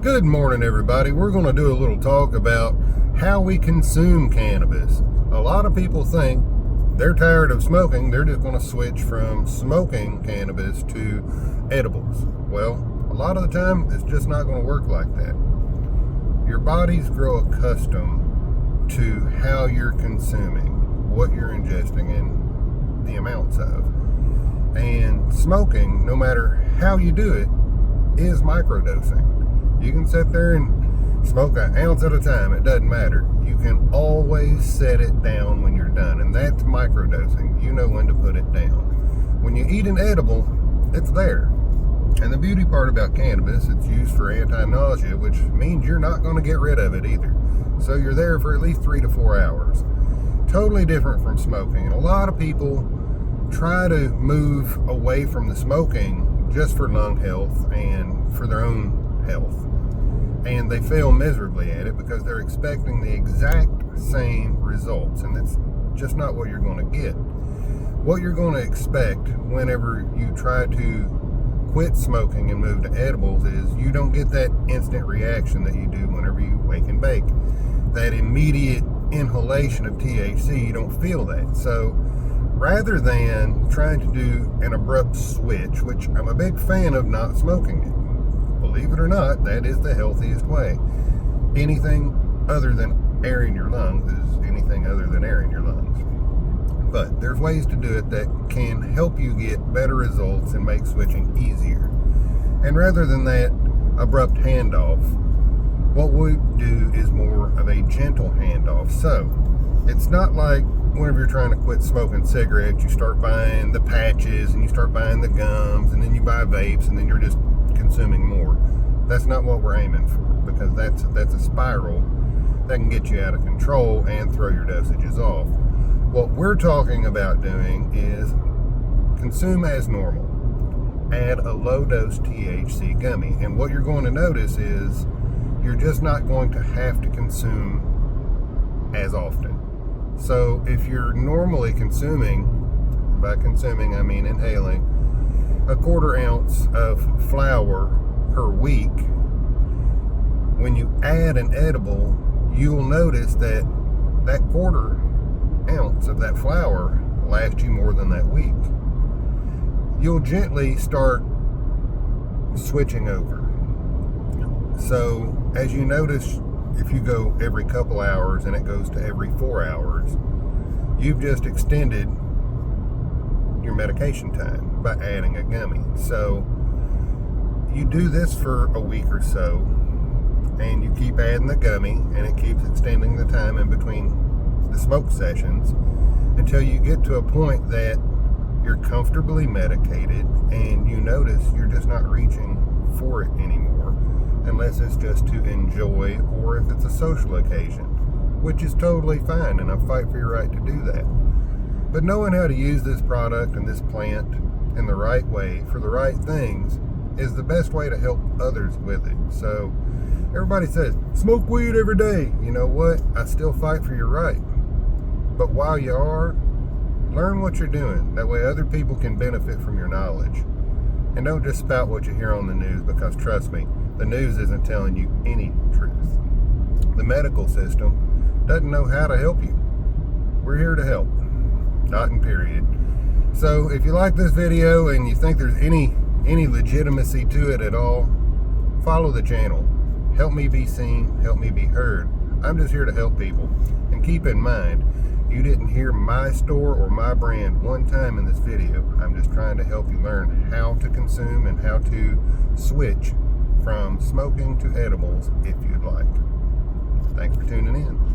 Good morning, everybody. We're going to do a little talk about how we consume cannabis. A lot of people think they're tired of smoking, they're just going to switch from smoking cannabis to edibles. Well, a lot of the time, it's just not going to work like that. Your bodies grow accustomed to how you're consuming, what you're ingesting, and the amounts of. And smoking, no matter how you do it, is microdosing. You can sit there and smoke an ounce at a time. It doesn't matter. You can always set it down when you're done, and that's microdosing. You know when to put it down. When you eat an edible, it's there. And the beauty part about cannabis, it's used for anti-nausea, which means you're not going to get rid of it either. So you're there for at least 3 to 4 hours. Totally different from smoking. And a lot of people try to move away from the smoking just for lung health and for their own health. And they fail miserably at it because they're expecting the exact same results, and that's just not what you're going to get. What you're going to expect whenever you try to quit smoking and move to edibles is you don't get that instant reaction that you do whenever you wake and bake. That immediate inhalation of THC, you don't feel that. So rather than trying to do an abrupt switch, which I'm a big fan of not smoking it, believe it or not, that is the healthiest way. Anything other than airing your lungs is anything other than airing your lungs. But there's ways to do it that can help you get better results and make switching easier. And rather than that abrupt handoff, what we do is more of a gentle handoff. So it's not like whenever you're trying to quit smoking cigarettes, you start buying the patches and you start buying the gums and then you buy vapes and then you're just consuming more. That's not what we're aiming for, because that's a spiral that can get you out of control and throw your dosages off. What we're talking about doing is consume as normal. Add a low dose THC gummy, and what you're going to notice is you're just not going to have to consume as often. So if you're normally consuming, by consuming I mean inhaling, a 1/4 ounce of flower per week, when you add an edible, you'll notice that that 1/4 ounce of that flower lasts you more than that week. You'll gently start switching over. So as you notice, if you go every couple hours and it goes to every 4 hours, you've just extended your medication time by adding a gummy. So you do this for a week or so, and you keep adding the gummy, and it keeps extending the time in between the smoke sessions until you get to a point that you're comfortably medicated and you notice you're just not reaching for it anymore, unless it's just to enjoy or if it's a social occasion, which is totally fine, and I fight for your right to do that. But knowing how to use this product and this plant in the right way for the right things is the best way to help others with it. So everybody says, smoke weed every day. You know what? I still fight for your right. But while you are, learn what you're doing. That way other people can benefit from your knowledge. And don't just spout what you hear on the news, because trust me, the news isn't telling you any truth. The medical system doesn't know how to help you. We're here to help. Not in period. So if you like this video and you think there's any legitimacy to it at all, follow the channel. Help me be seen, help me be heard. I'm just here to help people. And keep in mind, you didn't hear my store or my brand one time in this video. I'm just trying to help you learn how to consume and how to switch from smoking to edibles if you'd like. Thanks for tuning in.